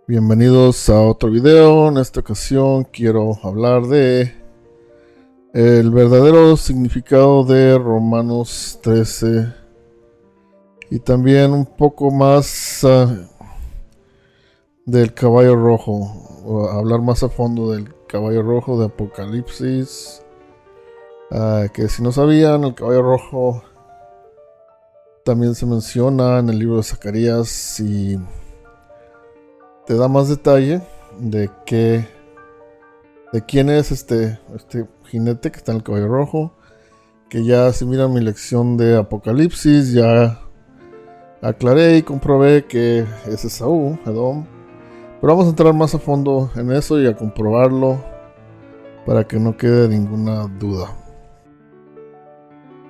Bienvenidos a otro video. En esta ocasión quiero hablar de el verdadero significado de Romanos 13 y también un poco más del caballo rojo, o hablar más a fondo del caballo rojo de Apocalipsis, que si no sabían, el caballo rojo también se menciona en el libro de Zacarías y te da más detalle de quién es este jinete que está en el caballo rojo. Que ya si miran mi lección de Apocalipsis, ya aclaré y comprobé que es Esaú, Edom. Pero vamos a entrar más a fondo en eso y a comprobarlo para que no quede ninguna duda.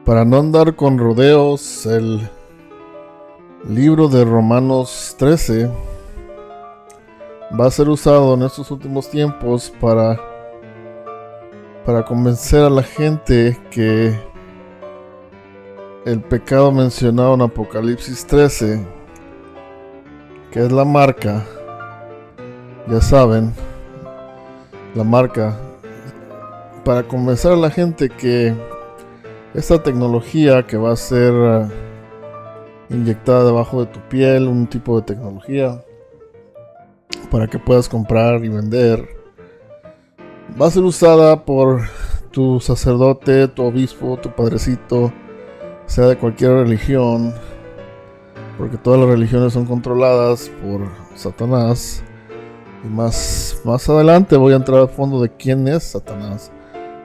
Para no andar con rodeos, el libro de Romanos 13 va a ser usado en estos últimos tiempos para convencer a la gente que el pecado mencionado en Apocalipsis 13, que es la marca, ya saben, la marca, para convencer a la gente que esta tecnología que va a ser inyectada debajo de tu piel, un tipo de tecnología para que puedas comprar y vender, va a ser usada por tu sacerdote, tu obispo, tu padrecito, sea de cualquier religión, porque todas las religiones son controladas por Satanás. Y más adelante voy a entrar a fondo de quién es Satanás.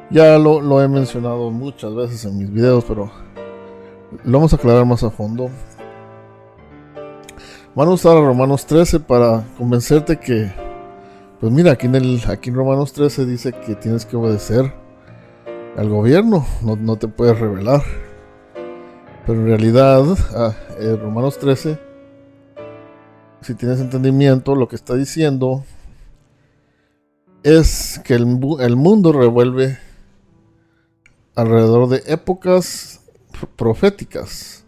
Ya lo he mencionado muchas veces en mis videos, pero lo vamos a aclarar más a fondo. Van a usar a Romanos 13 para convencerte que, pues mira, aquí en Romanos 13 dice que tienes que obedecer al gobierno, no te puedes rebelar. Pero en realidad, Romanos 13, si tienes entendimiento, lo que está diciendo es que el mundo revuelve alrededor de épocas proféticas.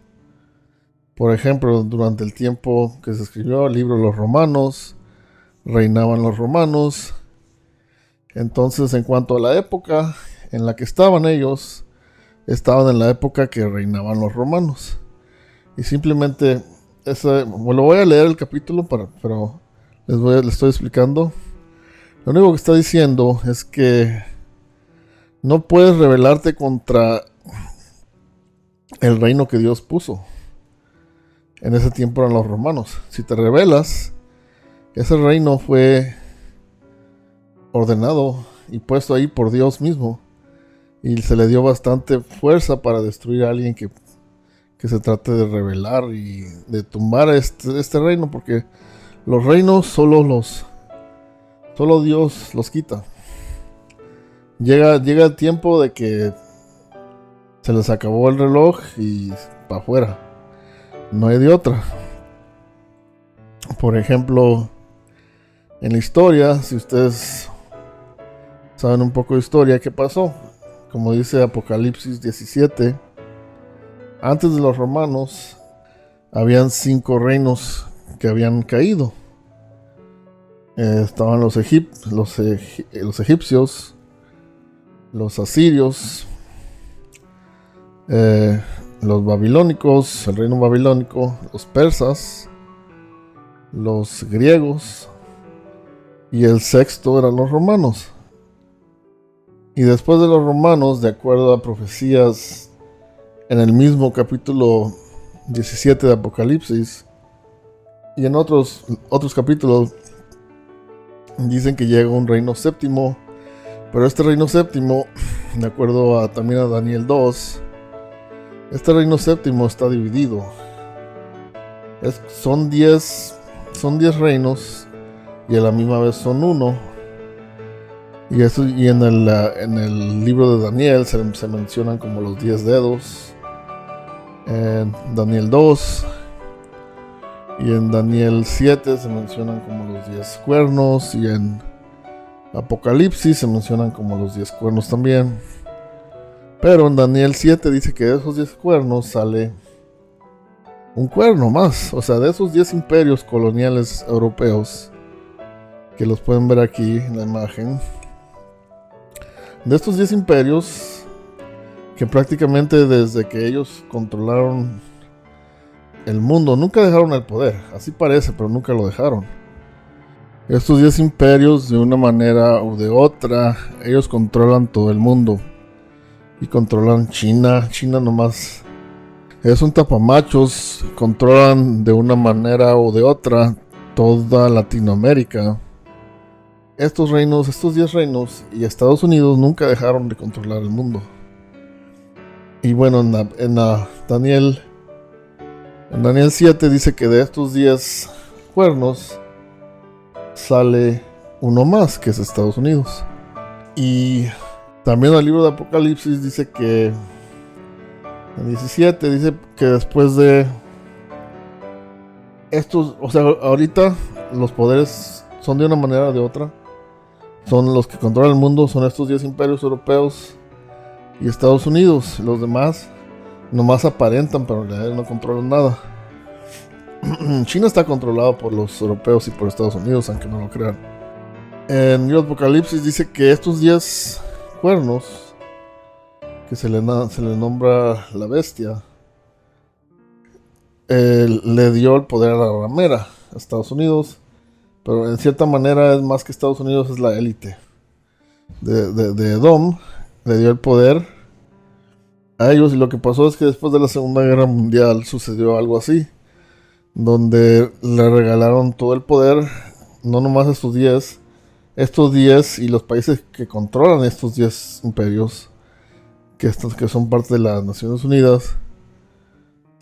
Por ejemplo, durante el tiempo que se escribió el libro de los Romanos, reinaban los romanos. Entonces, en cuanto a la época en la que estaban ellos, estaban en la época que reinaban los romanos. Y simplemente, lo voy a leer el capítulo, pero les estoy explicando. Lo único que está diciendo es que no puedes rebelarte contra el reino que Dios puso. En ese tiempo eran los romanos. Si te rebelas, ese reino fue ordenado y puesto ahí por Dios mismo. Y se le dio bastante fuerza para destruir a alguien que se trate de rebelar y de tumbar este reino. Porque los reinos solo Dios los quita. Llega el tiempo de que se les acabó el reloj y para afuera. No hay de otra. Por ejemplo, en la historia, si ustedes saben un poco de historia, ¿qué pasó? Como dice Apocalipsis 17, antes de los romanos, habían 5 reinos que habían caído. Estaban los egipcios, los asirios, los babilónicos, el reino babilónico, los persas, los griegos, y el sexto eran los romanos. Y después de los romanos, de acuerdo a profecías en el mismo capítulo 17 de Apocalipsis, y en otros capítulos, dicen que llega un reino séptimo. Pero este reino séptimo, de acuerdo también a Daniel 2, este reino séptimo está dividido. Son 10 reinos y a la misma vez son uno. Y en el libro de Daniel se mencionan como los 10 dedos. En Daniel 2 y en Daniel 7 se mencionan como los 10 cuernos. Y en Apocalipsis se mencionan como los 10 cuernos también. Pero en Daniel 7 dice que de esos 10 cuernos sale un cuerno más. O sea, de esos 10 imperios coloniales europeos, que los pueden ver aquí en la imagen. De estos 10 imperios, que prácticamente desde que ellos controlaron el mundo, nunca dejaron el poder. Así parece, pero nunca lo dejaron. Estos 10 imperios, de una manera u de otra, ellos controlan todo el mundo. Y controlan China. China nomás es un tapamachos. Controlan de una manera u de otra toda Latinoamérica. Estos 10 reinos y Estados Unidos nunca dejaron de controlar el mundo. Y bueno, en Daniel 7 dice que de estos 10 cuernos sale uno más, que es Estados Unidos. Y también el libro de Apocalipsis dice que en 17 dice que después de estos, o sea, ahorita los poderes son de una manera o de otra. Son los que controlan el mundo, son estos 10 imperios europeos y Estados Unidos. Los demás nomás aparentan, pero en realidad no controlan nada. China está controlado por los europeos y por Estados Unidos, aunque no lo crean. En el Apocalipsis dice que estos 10 cuernos, que se le nombra la bestia, le dio el poder a la ramera a Estados Unidos. Pero en cierta manera es más que Estados Unidos, es la élite de Edom. Le dio el poder a ellos. Y lo que pasó es que después de la Segunda Guerra Mundial sucedió algo así, donde le regalaron todo el poder, no nomás a estos 10 y los países que controlan estos 10 imperios, que son parte de las Naciones Unidas.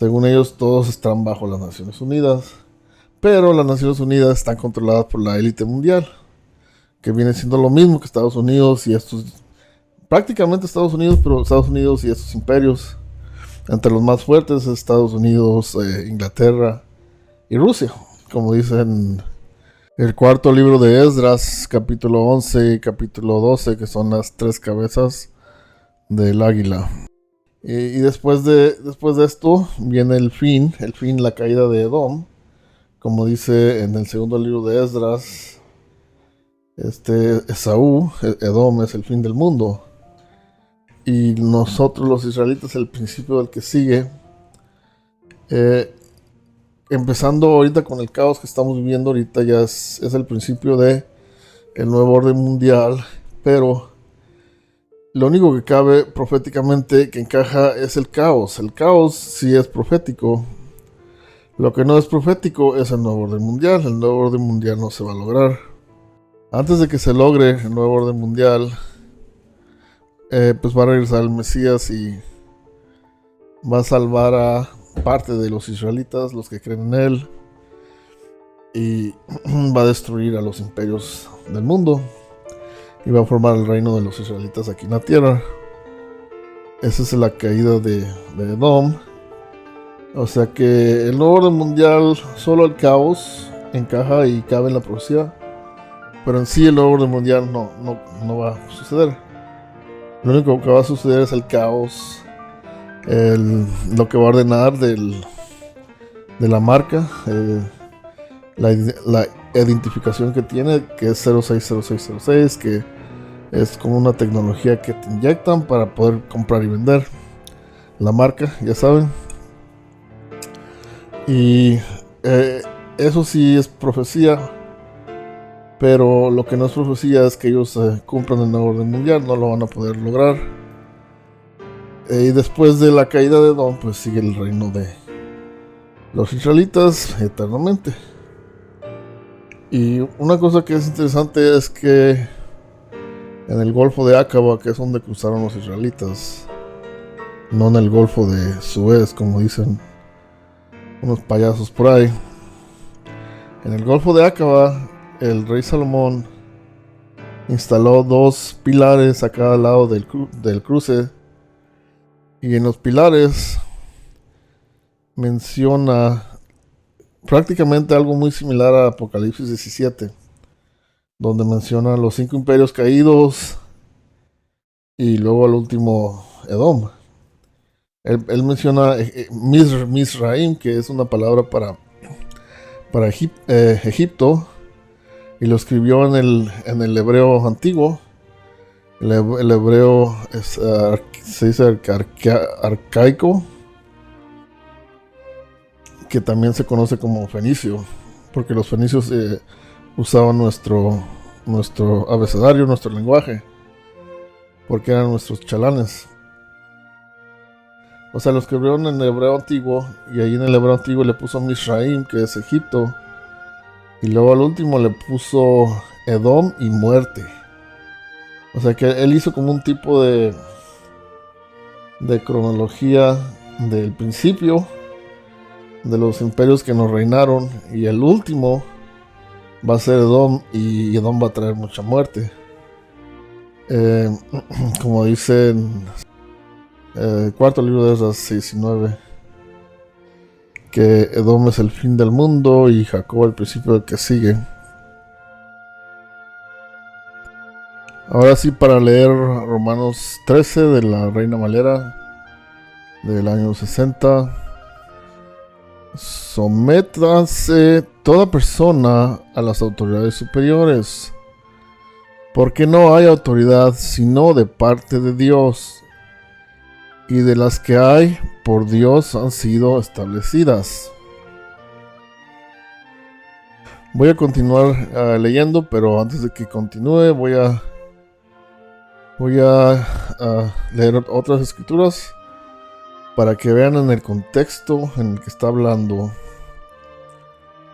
Según ellos, todos están bajo las Naciones Unidas. Pero las Naciones Unidas están controladas por la élite mundial, que viene siendo lo mismo que Estados Unidos y estos, prácticamente Estados Unidos, pero Estados Unidos y estos imperios. Entre los más fuertes, Estados Unidos, Inglaterra y Rusia, como dicen el cuarto libro de Esdras, capítulo 11 y capítulo 12, que son las 3 cabezas del águila. Y después de esto viene el fin, la caída de Edom. Como dice en el segundo libro de Esdras, Esaú, Edom es el fin del mundo. Y nosotros los israelitas, el principio del que sigue. Empezando ahorita con el caos que estamos viviendo ahorita, ya es el principio de el nuevo orden mundial. Pero lo único que cabe proféticamente que encaja es el caos. El caos sí es profético. Lo que no es profético es el nuevo orden mundial. El nuevo orden mundial no se va a lograr. Antes de que se logre el nuevo orden mundial, pues va a regresar el Mesías y va a salvar a parte de los israelitas, los que creen en él, y va a destruir a los imperios del mundo y va a formar el reino de los israelitas aquí en la tierra. Esa es la caída de Edom. O sea que el nuevo orden mundial, solo el caos encaja y cabe en la profecía. Pero en sí el nuevo orden mundial no va a suceder. Lo único que va a suceder es el caos. Lo que va a ordenar de la marca. La identificación que tiene, que es 060606, que es como una tecnología que te inyectan para poder comprar y vender. La marca, ya saben. Y eso sí es profecía, pero lo que no es profecía es que ellos cumplan el nuevo orden mundial, no lo van a poder lograr. Y después de la caída de Edom, pues sigue el reino de los israelitas eternamente. Y una cosa que es interesante es que en el Golfo de Acaba, que es donde cruzaron los israelitas, no en el Golfo de Suez, como dicen unos payasos por ahí. En el Golfo de Acaba, el rey Salomón instaló 2 pilares a cada lado del cruce, y en los pilares menciona prácticamente algo muy similar a Apocalipsis 17, donde menciona los 5 imperios caídos y luego al último Edom. Él menciona Misraim, que es una palabra para Egipto, y lo escribió en el hebreo antiguo. El hebreo se dice arcaico, que también se conoce como fenicio, porque los fenicios usaban nuestro abecedario, nuestro lenguaje, porque eran nuestros chalanes. O sea, lo escribieron en el hebreo antiguo, y ahí en el hebreo antiguo le puso Mizraim, que es Egipto, y luego al último le puso Edom y muerte. O sea que él hizo como un tipo de cronología del principio de los imperios que nos reinaron, y el último va a ser Edom, y Edom va a traer mucha muerte. Como dice en el cuarto libro de Esdras 6 y 9, que Edom es el fin del mundo y Jacob el principio del que sigue. Ahora sí, para leer Romanos 13 de la Reina Valera del año 60. Sométase toda persona a las autoridades superiores, porque no hay autoridad sino de parte de Dios, y de las que hay por Dios han sido establecidas. Voy a continuar leyendo, pero antes de que continúe voy a leer otras escrituras para que vean en el contexto en el que está hablando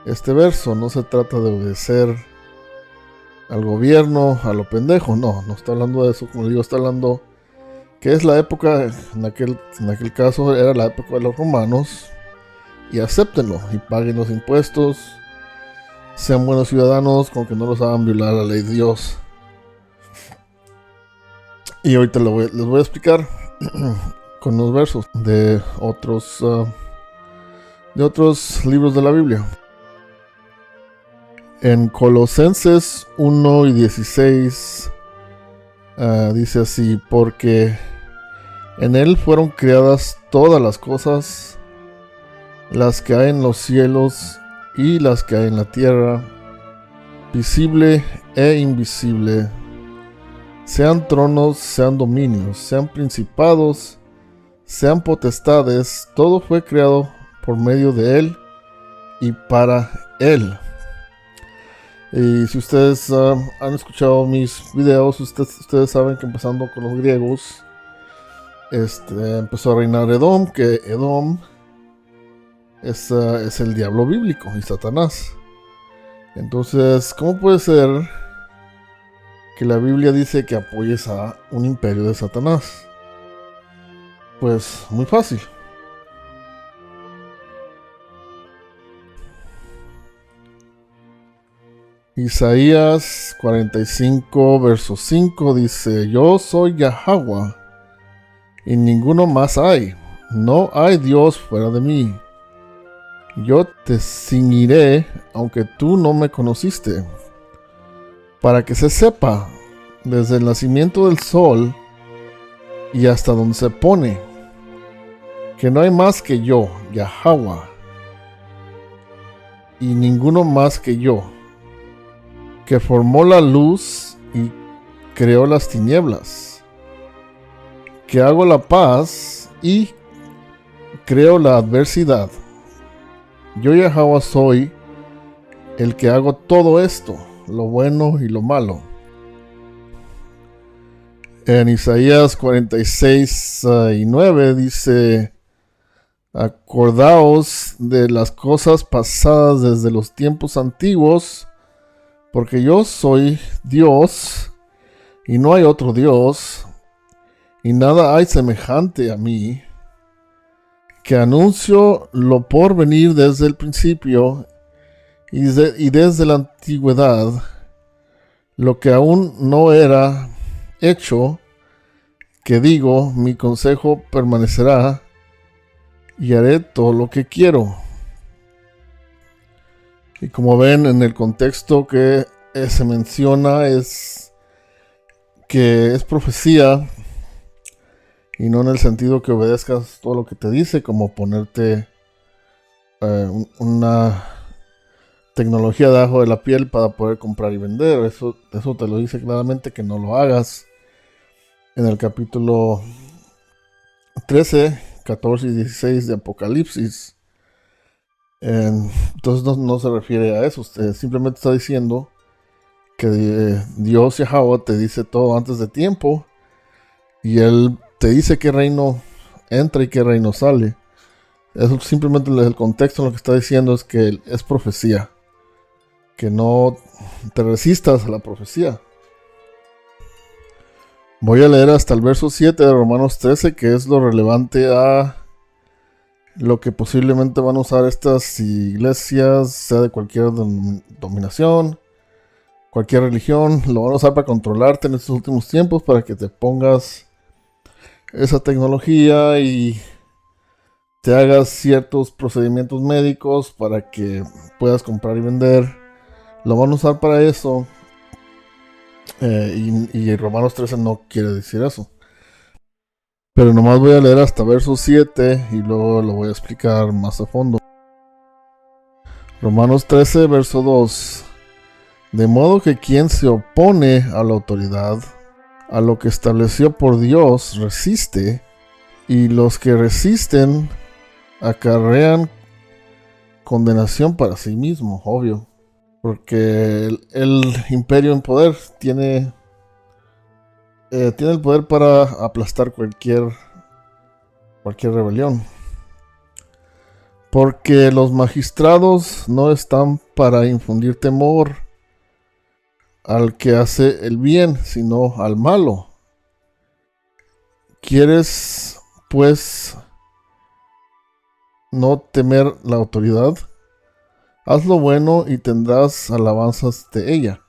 este verso. No se trata de obedecer al gobierno, a lo pendejo, no está hablando de eso. Como digo, está hablando que es la época, en aquel caso era la época de los romanos, y acéptenlo y paguen los impuestos, sean buenos ciudadanos, con que no los hagan violar la ley de Dios. Y ahorita les voy a explicar con los versos de otros libros de la Biblia. En Colosenses 1:16 dice así: porque en él fueron creadas todas las cosas, las que hay en los cielos y las que hay en la tierra, visible e invisible, sean tronos, sean dominios, sean principados, sean potestades. Todo fue creado por medio de él y para él. Y si ustedes han escuchado mis videos, ustedes saben que empezando con los griegos, empezó a reinar Edom, que Edom es el diablo bíblico y Satanás. Entonces, ¿cómo puede ser que la Biblia dice que apoyes a un imperio de Satanás? Pues muy fácil. Isaías 45 verso 5 dice: yo soy Yahweh y ninguno más hay, no hay Dios fuera de mí. Yo te ceñiré aunque tú no me conociste, para que se sepa desde el nacimiento del sol y hasta donde se pone, que no hay más que yo, Yahweh, y ninguno más que yo, que formó la luz y creó las tinieblas, que hago la paz y creo la adversidad. Yo, Yahweh, soy el que hago todo esto, lo bueno y lo malo. En Isaías 46:9 dice: acordaos de las cosas pasadas desde los tiempos antiguos, porque yo soy Dios y no hay otro Dios, y nada hay semejante a mí, que anuncio lo por venir desde el principio y desde la antigüedad, lo que aún no era hecho, que digo, mi consejo permanecerá y haré todo lo que quiero. Y como ven, en el contexto que se menciona es que es profecía, y no en el sentido que obedezcas todo lo que te dice, como ponerte tecnología debajo de la piel para poder comprar y vender. Eso te lo dice claramente que no lo hagas. En el capítulo 13, 14 y 16 de Apocalipsis. Entonces no se refiere a eso. Usted simplemente está diciendo que Dios Yahweh te dice todo antes de tiempo. Y Él te dice qué reino entra y qué reino sale. Eso simplemente el contexto en lo que está diciendo es que es profecía. Que no te resistas a la profecía. Voy a leer hasta el verso 7 de Romanos 13, que es lo relevante a lo que posiblemente van a usar estas iglesias, sea de cualquier dominación, cualquier religión. Lo van a usar para controlarte en estos últimos tiempos, para que te pongas esa tecnología y te hagas ciertos procedimientos médicos para que puedas comprar y vender. Lo van a usar para eso. Y Romanos 13 no quiere decir eso. Pero nomás voy a leer hasta verso 7 y luego lo voy a explicar más a fondo. Romanos 13, verso 2. De modo que quien se opone a la autoridad, a lo que estableció por Dios, resiste, y los que resisten acarrean condenación para sí mismo, obvio. Porque el imperio en poder tiene el poder para aplastar cualquier rebelión. Porque los magistrados no están para infundir temor al que hace el bien, sino al malo. ¿Quieres, pues, no temer la autoridad? Haz lo bueno y tendrás alabanzas de ella.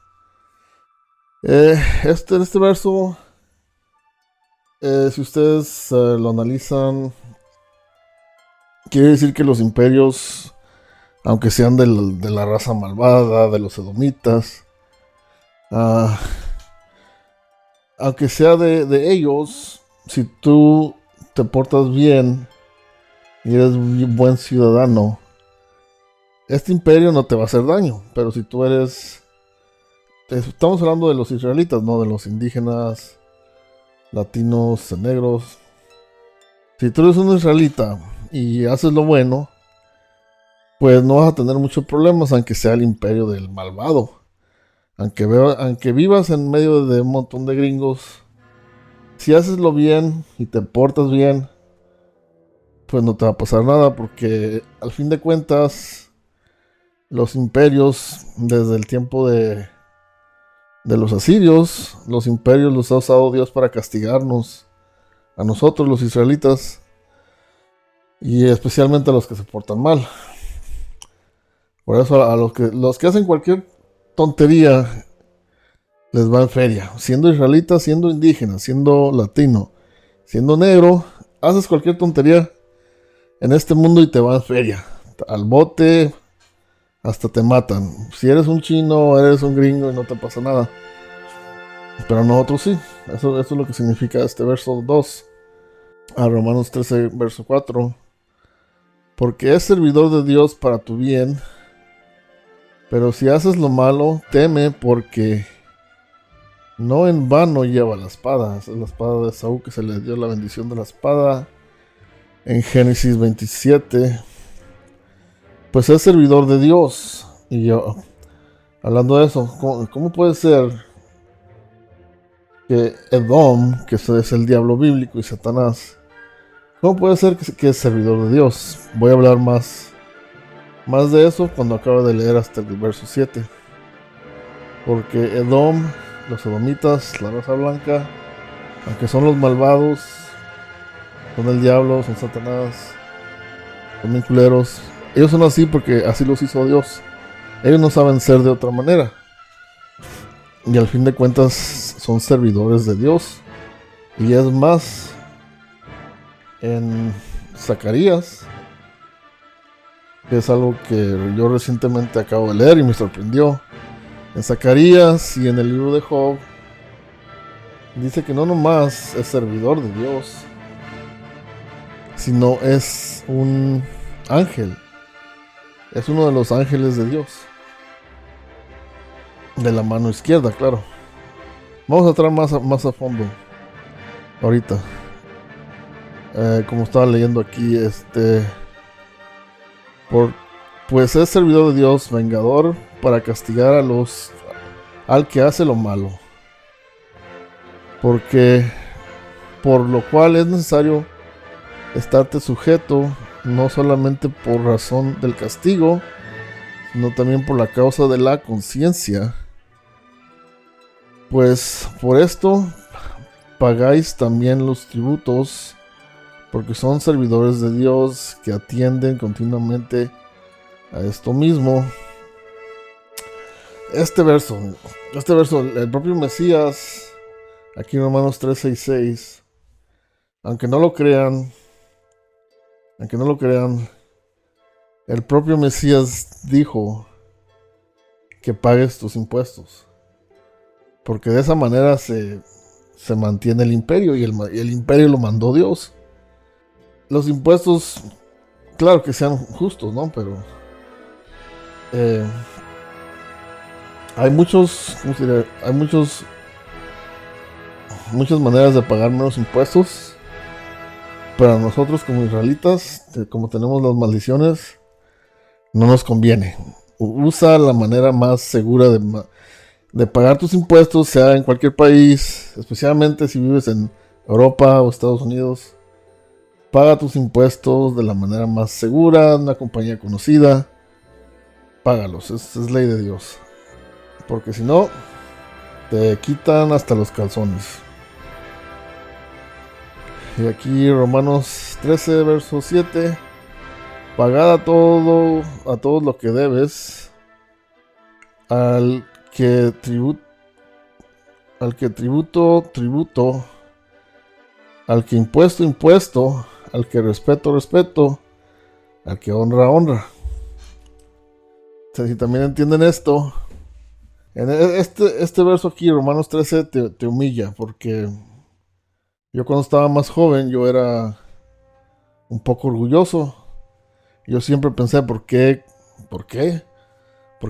Este verso, si ustedes lo analizan, quiere decir que los imperios, aunque sean de la raza malvada, de los edomitas, aunque sea de ellos, si tú te portas bien y eres un buen ciudadano, este imperio no te va a hacer daño. Pero si tú eres... Estamos hablando de los israelitas, no de los indígenas, latinos, negros. Si tú eres un israelita y haces lo bueno, pues no vas a tener muchos problemas, aunque sea el imperio del malvado. Aunque vivas en medio de un montón de gringos, si haces lo bien y te portas bien, pues no te va a pasar nada, porque al fin de cuentas los imperios, desde el tiempo de los asirios, los imperios los ha usado Dios para castigarnos a nosotros los israelitas, y especialmente a los que se portan mal. Por eso a los que hacen cualquier tontería les va en feria. Siendo israelita, siendo indígena, siendo latino, siendo negro, haces cualquier tontería en este mundo y te va en feria. Al bote, hasta te matan. Si eres un chino, eres un gringo y no te pasa nada. Pero nosotros sí. Eso es lo que significa este verso 2 a Romanos 13, verso 4. Porque es servidor de Dios para tu bien. Pero si haces lo malo, teme, porque no en vano lleva la espada. Esa es la espada de Saúl, que se le dio la bendición de la espada en Génesis 27. Pues es servidor de Dios. Y yo, hablando de eso, ¿cómo puede ser que Edom, que es el diablo bíblico, y Satanás, cómo puede ser que es servidor de Dios? Voy a hablar más de eso cuando acabe de leer hasta el verso 7. Porque Edom, los edomitas, la raza blanca, aunque son los malvados, son el diablo, son Satanás, son bien culeros, ellos son así porque así los hizo Dios. Ellos no saben ser de otra manera. Y al fin de cuentas son servidores de Dios. Y es más, en Zacarías, que es algo que yo recientemente acabo de leer y me sorprendió. En Zacarías y en el libro de Job, dice que no nomás es servidor de Dios, sino es un ángel. Es uno de los ángeles de Dios. de la mano izquierda, claro. Vamos a entrar más a fondo ahorita. Como estaba leyendo aquí, pues es servidor de Dios, vengador, para castigar al que hace lo malo. Porque por lo cual es necesario estarte sujeto, no solamente por razón del castigo, sino también por la causa de la conciencia. Pues por esto pagáis también los tributos, porque son servidores de Dios que atienden continuamente a esto mismo. Este verso, el propio Mesías, aquí en Romanos 3:6, aunque no lo crean, el propio Mesías dijo que pagues tus impuestos, porque de esa manera se mantiene el imperio, y el imperio lo mandó Dios. Los impuestos, claro que sean justos, ¿no? Pero hay muchas maneras de pagar menos impuestos. Pero a nosotros como israelitas, como tenemos las maldiciones, no nos conviene. Usa la manera más segura de pagar tus impuestos, sea en cualquier país, especialmente si vives en Europa o Estados Unidos. Paga tus impuestos de la manera más segura, una compañía conocida. Págalos, es ley de Dios. Porque si no, te quitan hasta los calzones. Y aquí Romanos 13, verso 7. Pagad a todos lo que debes, al que tributo, al que impuesto, al que respeto, al que honra. O sea, si también entienden esto, en este verso aquí, Romanos 13, te humilla, porque yo cuando estaba más joven, yo era un poco orgulloso. Yo siempre pensé, ¿por qué? ¿Por qué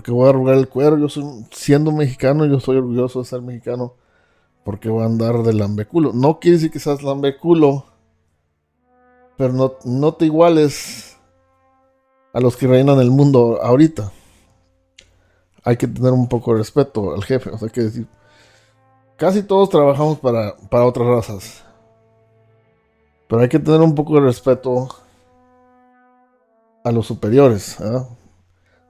voy a arrugar el cuero? Siendo mexicano, yo soy orgulloso de ser mexicano. ¿Por qué voy a andar de lambeculo? No quiere decir que seas lambeculo, pero no te iguales a los que reinan el mundo ahorita. Hay que tener un poco de respeto al jefe. O sea, que decir, casi todos trabajamos para otras razas, pero hay que tener un poco de respeto a los superiores, ¿eh?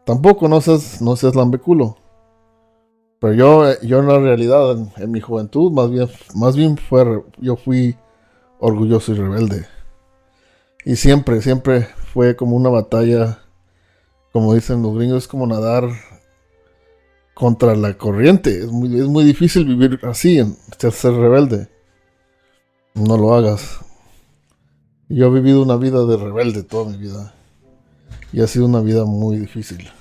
Tampoco no seas lambeculo. Pero yo en la realidad, en mi juventud, más bien yo fui orgulloso y rebelde. Y siempre fue como una batalla, como dicen los gringos, es como nadar contra la corriente. Es muy difícil vivir así, ser rebelde. No lo hagas. Yo he vivido una vida de rebelde toda mi vida. Y ha sido una vida muy difícil.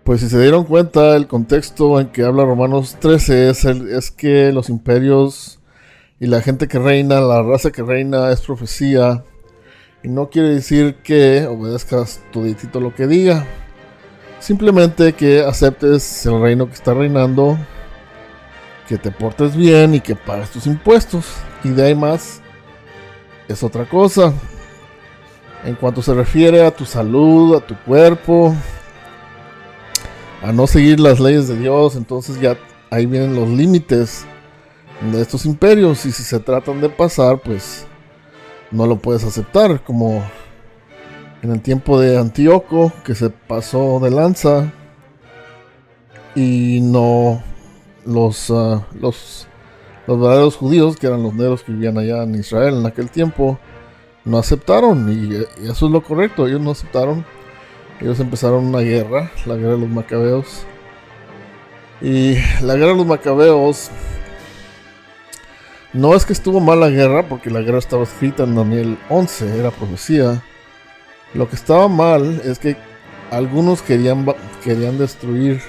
Pues si se dieron cuenta, el contexto en que habla Romanos 13 es que los imperios y la gente que reina, la raza que reina, es profecía. Y no quiere decir que obedezcas toditito lo que diga. Simplemente que aceptes el reino que está reinando, que te portes bien y que pagues tus impuestos. Y de ahí más es otra cosa. En cuanto se refiere a tu salud, a tu cuerpo, a no seguir las leyes de Dios, entonces ya ahí vienen los límites de estos imperios. Y si se tratan de pasar, pues no lo puedes aceptar, como en el tiempo de Antíoco, que se pasó de lanza y no los verdaderos judíos, que eran los negros que vivían allá en Israel en aquel tiempo, no aceptaron. Y eso es lo correcto, ellos no aceptaron. Ellos empezaron una guerra, la guerra de los macabeos. Y la guerra de los macabeos, no es que estuvo mal la guerra, porque la guerra estaba escrita en Daniel 11, era profecía. Lo que estaba mal es que algunos querían destruir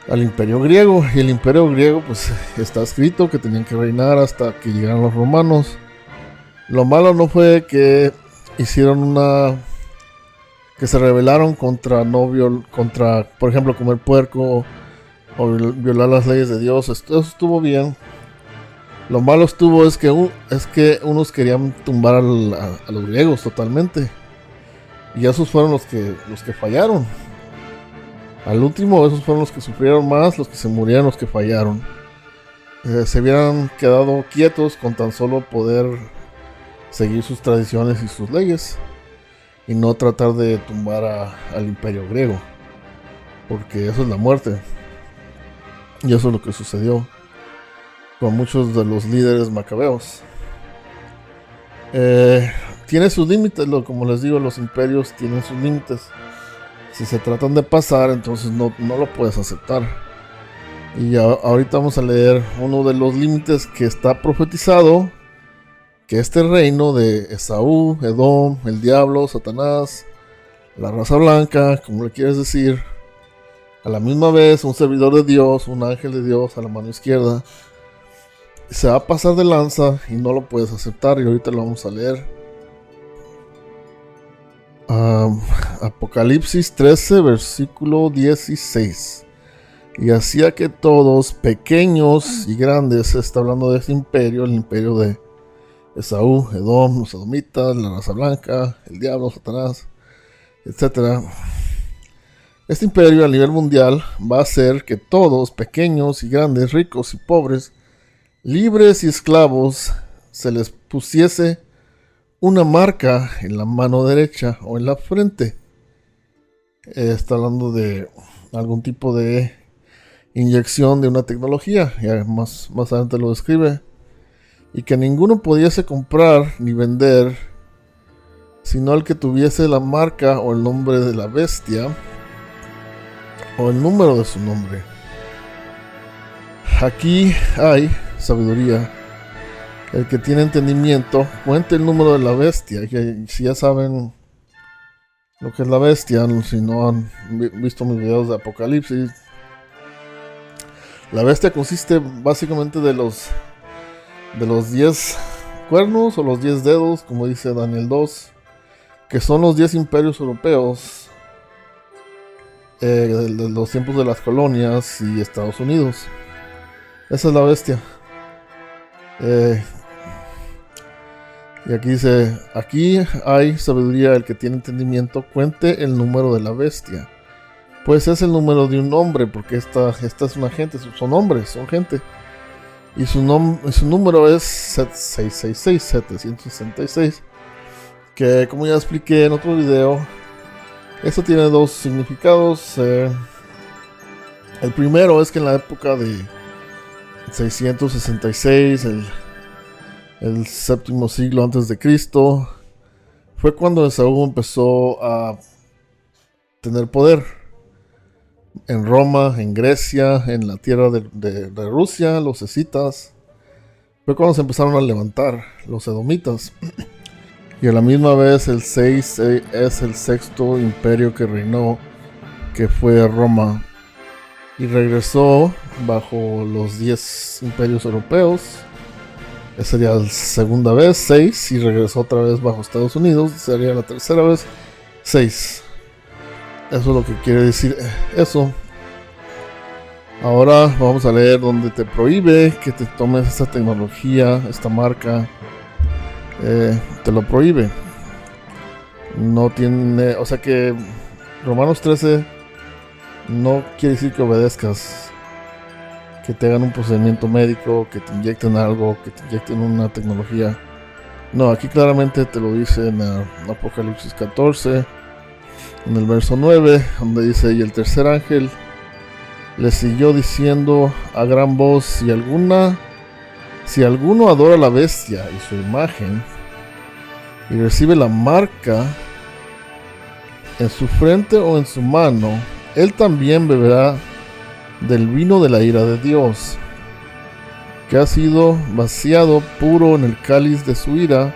al imperio griego. Y el imperio griego, pues está escrito que tenían que reinar hasta que llegaran los romanos. Lo malo no fue que hicieron una que se rebelaron contra contra, por ejemplo, comer puerco o violar las leyes de Dios. Eso estuvo bien. Lo malo estuvo es que unos querían tumbar a los griegos totalmente. Y esos fueron los que fallaron. Al último, esos fueron los que sufrieron más, los que se murieron, los que fallaron. Se hubieran quedado quietos con tan solo poder seguir sus tradiciones y sus leyes. Y no tratar de tumbar al imperio griego. Porque eso es la muerte. Y eso es lo que sucedió con muchos de los líderes macabeos. Tiene sus límites, como les digo, los imperios tienen sus límites. Si se tratan de pasar, entonces no lo puedes aceptar. Y ahorita vamos a leer uno de los límites que está profetizado, que este reino de Esaú, Edom, el diablo, Satanás, la raza blanca, como le quieres decir, a la misma vez un servidor de Dios, un ángel de Dios a la mano izquierda, se va a pasar de lanza y no lo puedes aceptar. Y ahorita lo vamos a leer. Apocalipsis 13, versículo 16. Y hacía que todos, pequeños y grandes, está hablando de este imperio, el imperio de Esaú, Edom, los edomitas, la raza blanca, el diablo, Satanás, etc. Este imperio a nivel mundial va a hacer que todos, pequeños y grandes, ricos y pobres, libres y esclavos, se les pusiese una marca en la mano derecha o en la frente. Está hablando de algún tipo de inyección de una tecnología, ya más adelante lo describe, y que ninguno pudiese comprar ni vender sino el que tuviese la marca o el nombre de la bestia o el número de su nombre. Aquí hay sabiduría. El que tiene entendimiento, cuente el número de la bestia. Que si ya saben lo que es la bestia, si no han visto mis videos de Apocalipsis, la bestia consiste básicamente de los 10 cuernos o los 10 dedos, como dice Daniel 2, que son los 10 imperios europeos de los tiempos de las colonias y Estados Unidos. Esa es la bestia. Y aquí dice, aquí hay sabiduría, el que tiene entendimiento, cuente el número de la bestia. Pues es el número de un hombre, porque esta es una gente, son hombres, son gente. Y su número es 766, que como ya expliqué en otro video, esto tiene dos significados. El primero es que en la época de 666, el séptimo siglo antes de Cristo, fue cuando Esaú empezó a tener poder en Roma, en Grecia, en la tierra de Rusia, los escitas. Fue cuando se empezaron a levantar los edomitas. Y a la misma vez el 6 es el sexto imperio que reinó, que fue Roma. Y regresó bajo los 10 imperios europeos. Esa sería la segunda vez, 6, y regresó otra vez bajo Estados Unidos, sería la tercera vez, 6. Eso es lo que quiere decir eso. Ahora vamos a leer donde te prohíbe que te tomes esta tecnología, esta marca. Te lo prohíbe. No tiene, o sea que Romanos 13 no quiere decir que obedezcas, que te hagan un procedimiento médico, que te inyecten algo, que te inyecten una tecnología. No, aquí claramente te lo dice en Apocalipsis 14, en el verso 9, donde dice: y el tercer ángel le siguió diciendo a gran voz, si alguno adora a la bestia y su imagen, y recibe la marca en su frente o en su mano, él también beberá del vino de la ira de Dios, que ha sido vaciado puro en el cáliz de su ira,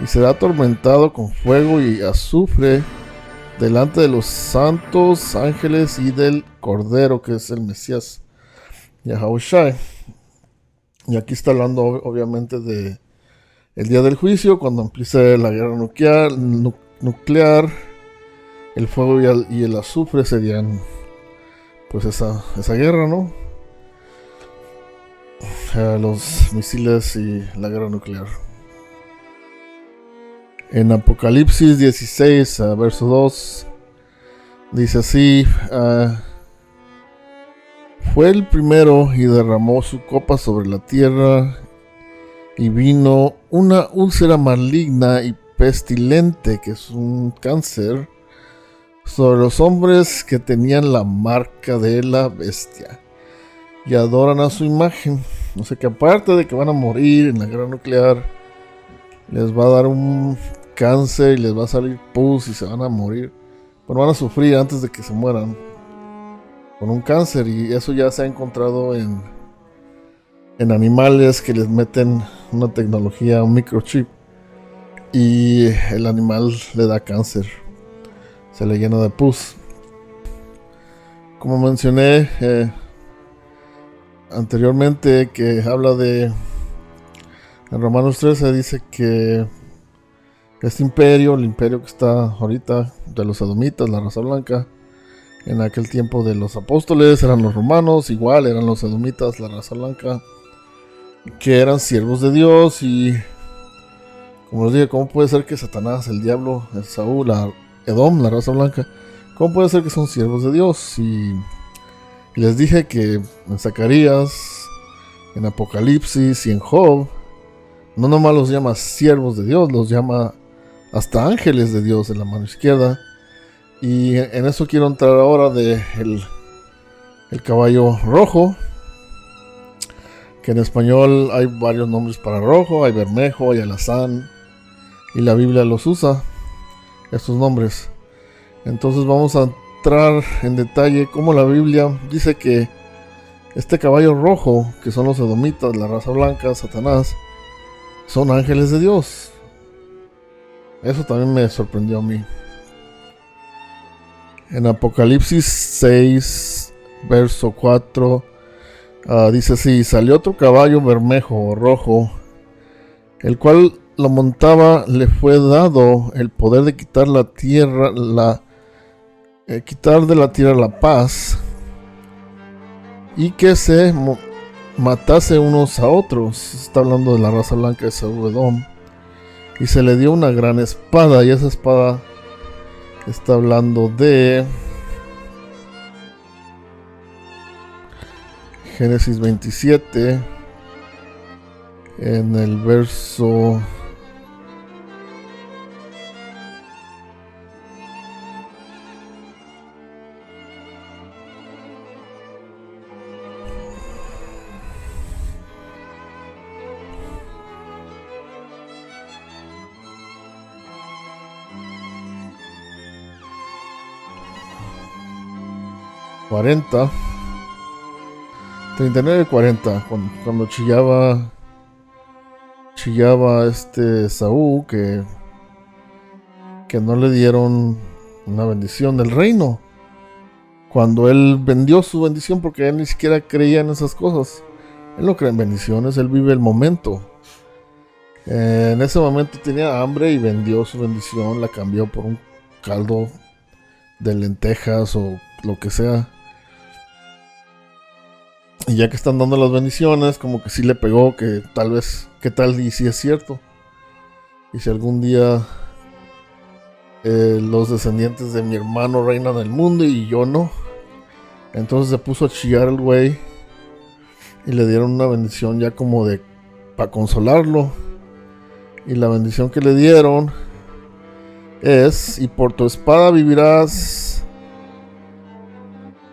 y será atormentado con fuego y azufre delante de los santos ángeles y del Cordero, que es el Mesías Yahawashi. Y aquí está hablando obviamente de el día del juicio, cuando empiece la guerra nuclear, el fuego y el azufre serían pues esa guerra, ¿no? Los misiles y la guerra nuclear. En Apocalipsis 16, verso 2, dice así: fue el primero y derramó su copa sobre la tierra, y vino una úlcera maligna y pestilente, que es un cáncer, sobre los hombres que tenían la marca de la bestia y adoran a su imagen. O sea que aparte de que van a morir en la guerra nuclear, les va a dar un cáncer y les va a salir pus y se van a morir. Bueno, van a sufrir antes de que se mueran con un cáncer, y eso ya se ha encontrado en animales que les meten una tecnología, un microchip, y el animal le da cáncer, se le llena de pus. Como mencioné anteriormente, que habla de en Romanos 13, dice que este imperio, el imperio que está ahorita de los edomitas, la raza blanca, en aquel tiempo de los apóstoles eran los romanos, igual eran los edomitas, la raza blanca, que eran siervos de Dios. Y como les dije, ¿cómo puede ser que Satanás, el diablo, el Saúl, Edom, la raza blanca, cómo puede ser que son siervos de Dios? Y les dije que en Zacarías, en Apocalipsis y en Job, no nomás los llama siervos de Dios, los llama hasta ángeles de Dios en la mano izquierda. Y en eso quiero entrar ahora de el caballo rojo, que en español hay varios nombres para rojo, hay bermejo, hay alazán, y la Biblia los usa, estos nombres. Entonces vamos a entrar en detalle cómo la Biblia dice que este caballo rojo, que son los edomitas, la raza blanca, Satanás, son ángeles de Dios. Eso también me sorprendió a mí. En Apocalipsis 6, verso 4, dice así: salió otro caballo bermejo o rojo, el cual lo montaba, le fue dado el poder de quitar la tierra, quitar de la tierra la paz, y que se matase unos a otros. Está hablando de la raza blanca de Saúl Edom. Y se le dio una gran espada, y esa espada está hablando de Génesis 27, en el verso 40, 39-40, cuando chillaba Saúl que no le dieron una bendición del reino, cuando él vendió su bendición, porque él ni siquiera creía en esas cosas. Él no cree en bendiciones, él vive el momento. En ese momento tenía hambre y vendió su bendición, la cambió por un caldo de lentejas o lo que sea. Y ya que están dando las bendiciones, como que sí le pegó, que tal vez, ¿qué tal y si es cierto? Y si algún día los descendientes de mi hermano reinan el mundo y yo no. Entonces se puso a chillar el güey y le dieron una bendición ya como de para consolarlo. Y la bendición que le dieron es: y por tu espada vivirás.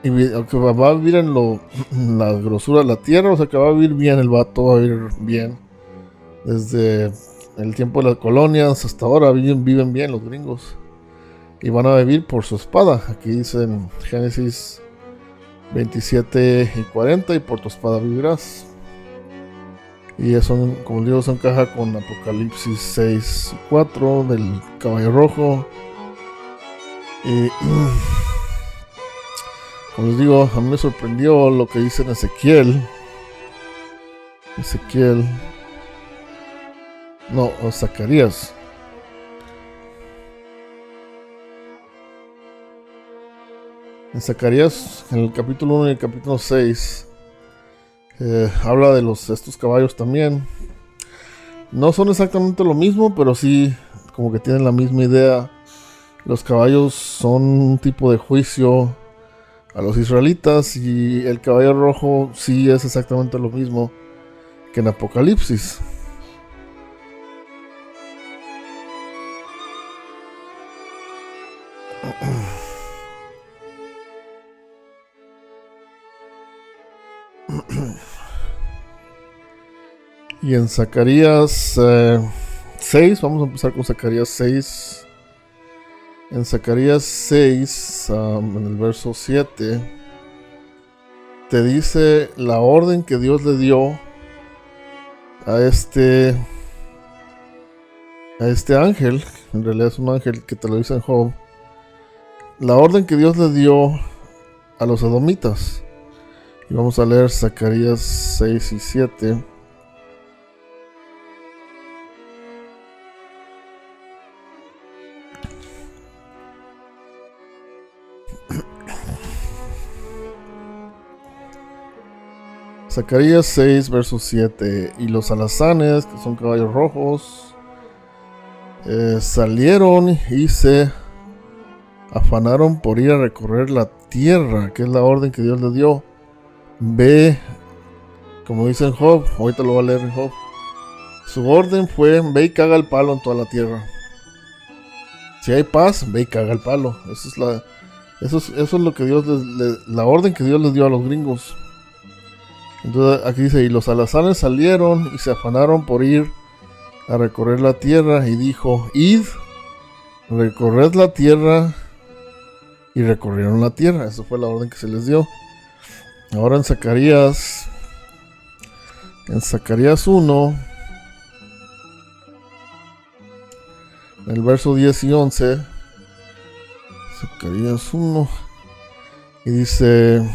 Y que va a vivir en la grosura de la tierra. O sea que va a vivir bien el vato, va a vivir bien. Desde el tiempo de las colonias hasta ahora viven bien los gringos. Y van a vivir por su espada. Aquí dice en Génesis 27 y 40: y por tu espada vivirás. Y eso, como digo, se encaja con Apocalipsis 6 y 4 del caballo rojo. Y como les digo, a mí me sorprendió lo que dice en Zacarías. En Zacarías, en el capítulo 1 y el capítulo 6, habla de estos caballos también. No son exactamente lo mismo, pero sí como que tienen la misma idea. Los caballos son un tipo de juicio a los israelitas, y el caballo rojo sí es exactamente lo mismo que en Apocalipsis. Y en Zacarías 6, vamos a empezar con Zacarías 6. En Zacarías 6, en el verso 7, te dice la orden que Dios le dio a este ángel. En realidad es un ángel que te lo dice en Job. La orden que Dios le dio a los edomitas. Y vamos a leer Zacarías 6 y 7. Zacarías 6, verso 7. Y los alazanes, que son caballos rojos, salieron y se afanaron por ir a recorrer la tierra, que es la orden que Dios les dio. Ve, como dice en Job, ahorita lo voy a leer en Job. Su orden fue: ve y caga el palo en toda la tierra. Si hay paz, ve y caga el palo. Eso es lo que Dios la orden que Dios les dio a los gringos. Entonces aquí dice: y los alazanes salieron y se afanaron por ir a recorrer la tierra, y dijo: id, recorred la tierra. Y recorrieron la tierra. Esa fue la orden que se les dio. Ahora en Zacarías 1, en el verso 10 y 11, Zacarías 1, y dice: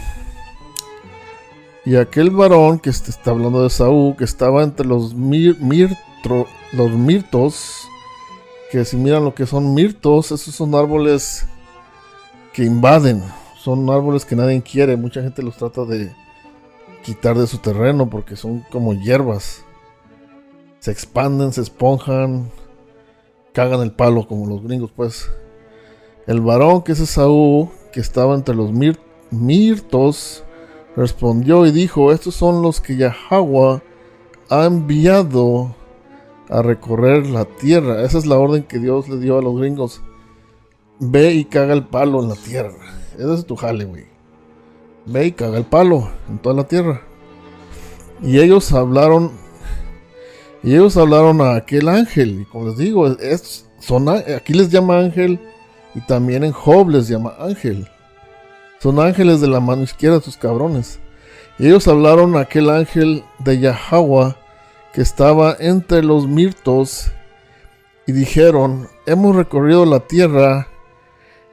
y aquel varón, que está hablando de Saúl, que estaba entre los mirtos, que si miran lo que son mirtos, esos son árboles que invaden, son árboles que nadie quiere. Mucha gente los trata de quitar de su terreno porque son como hierbas, se expanden, se esponjan, cagan el palo como los gringos, pues. El varón, que es Esaú, que estaba entre los mirtos, respondió y dijo: estos son los que Yahweh ha enviado a recorrer la tierra. Esa es la orden que Dios le dio a los gringos: ve y caga el palo en la tierra. Ese es tu jale, güey. Ve y caga el palo en toda la tierra. Y ellos hablaron a aquel ángel. Y como les digo, aquí les llama ángel, y también en Job les llama ángel. Son ángeles de la mano izquierda, sus cabrones. Y ellos hablaron a aquel ángel de Yahweh que estaba entre los mirtos, y dijeron: hemos recorrido la tierra,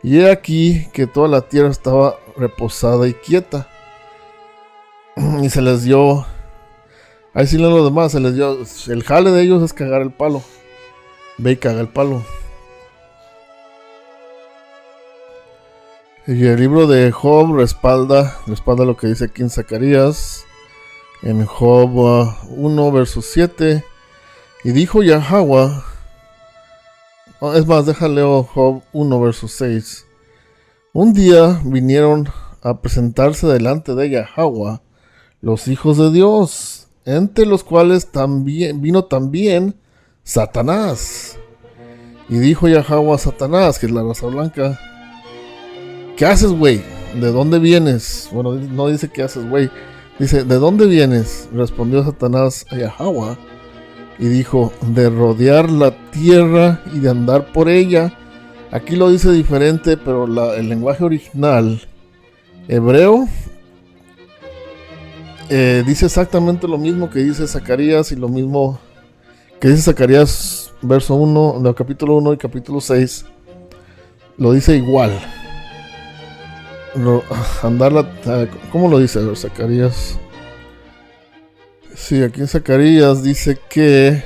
y he aquí que toda la tierra estaba reposada y quieta. Y se les dio, ahí sí leen lo demás, se les dio, el jale de ellos es cagar el palo. Ve y caga el palo. Y el libro de Job respalda lo que dice aquí en Zacarías, en Job 1, verso 7. Y dijo Yahweh, es más, déjale Job 1, verso 6. Un día vinieron a presentarse delante de Yahweh los hijos de Dios, entre los cuales vino también Satanás. Y dijo Yahweh a Satanás, que es la raza blanca: ¿qué haces, güey? ¿De dónde vienes? Bueno, no dice qué haces, güey. Dice: ¿de dónde vienes? Respondió Satanás a Yahweh y dijo: de rodear la tierra y de andar por ella. Aquí lo dice diferente, pero el lenguaje original hebreo dice exactamente lo mismo que dice Zacarías, y lo mismo que dice Zacarías verso 1, del capítulo 1 y capítulo 6. Lo dice igual. ¿Cómo lo dice? A ver, Zacarías. Sí, aquí en Zacarías dice que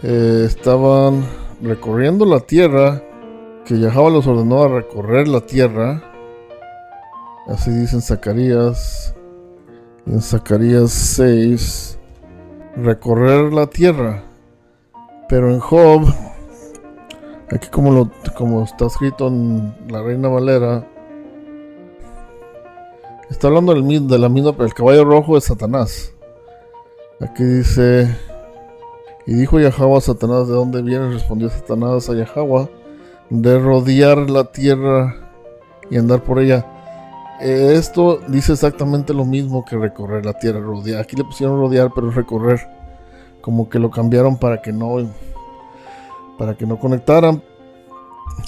estaban recorriendo la tierra, que Yahweh los ordenó a recorrer la tierra, Así dice en Zacarías. En Zacarías 6, recorrer la tierra. Pero en Job, aquí como está escrito en la Reina Valera, está hablando de la misma, pero el caballo rojo es Satanás. Aquí dice, y dijo Yahweh a Satanás, ¿de dónde vienes? Respondió Satanás a Yahweh, de rodear la tierra y andar por ella. Esto dice exactamente lo mismo que recorrer la tierra, rodear. Aquí le pusieron rodear, pero es recorrer. Como que lo cambiaron para que no conectaran.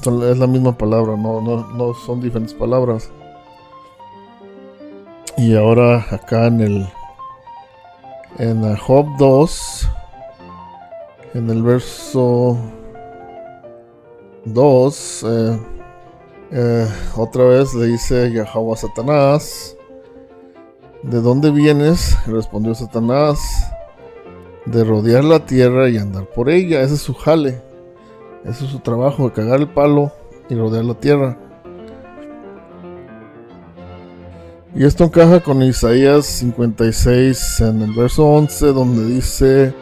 Es la misma palabra, no son diferentes palabras. Y ahora acá en Job 2, en el verso 2, otra vez le dice Yahweh a Satanás, ¿de dónde vienes? Respondió Satanás, de rodear la tierra y andar por ella. Ese es su jale, ese es su trabajo, de cagar el palo y rodear la tierra. Y esto encaja con Isaías 56 en el verso 11, donde dice,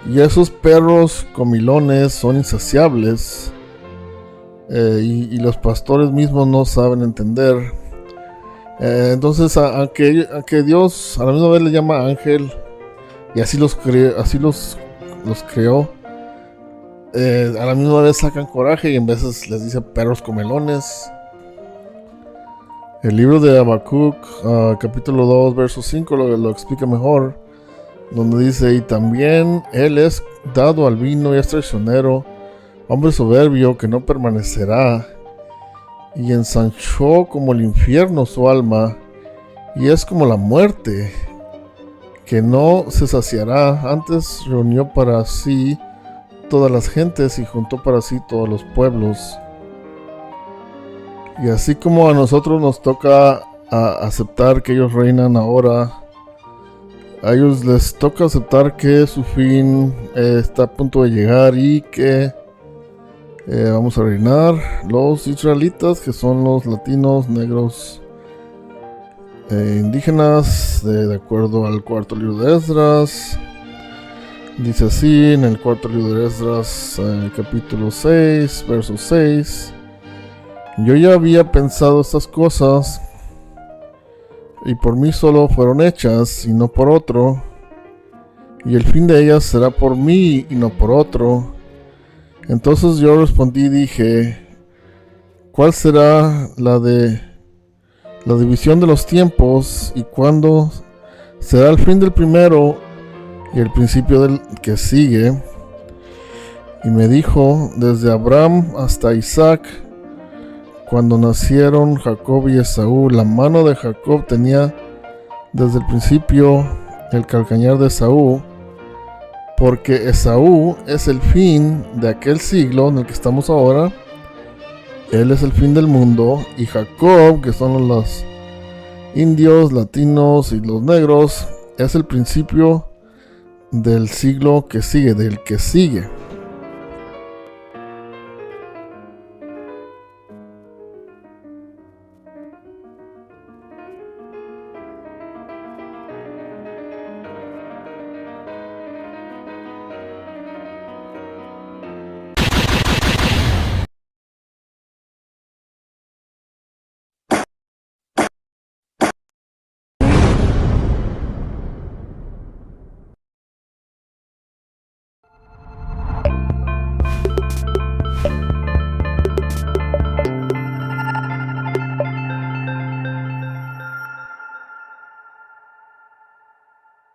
y esos perros comilones son insaciables, y los pastores mismos no saben entender. Entonces a que Dios a la misma vez le llama ángel, y así los creó, a la misma vez sacan coraje y en veces les dice perros comelones. El libro de Habacuc, capítulo 2, verso 5, lo explica mejor, donde dice, y también él es dado al vino y es traicionero, hombre soberbio que no permanecerá, y ensanchó como el infierno su alma, y es como la muerte, que no se saciará. Antes reunió para sí todas las gentes y juntó para sí todos los pueblos. Y así como a nosotros nos toca aceptar que ellos reinan ahora, a ellos les toca aceptar que su fin está a punto de llegar y que vamos a reinar los israelitas, que son los latinos, negros, indígenas, de acuerdo al cuarto libro de Esdras. Dice así en el cuarto libro de Esdras, capítulo 6, verso 6. Yo ya había pensado estas cosas, y por mí solo fueron hechas, y no por otro. Y el fin de ellas será por mí, y no por otro. Entonces yo respondí y dije, ¿cuál será la división de los tiempos? ¿Y cuándo será el fin del primero y el principio del que sigue? Y me dijo, desde Abraham hasta Isaac, cuando nacieron Jacob y Esaú, la mano de Jacob tenía desde el principio el calcañar de Esaú, porque Esaú es el fin de aquel siglo en el que estamos ahora, él es el fin del mundo, y Jacob, que son los indios, latinos y los negros, es el principio del siglo que sigue, del que sigue.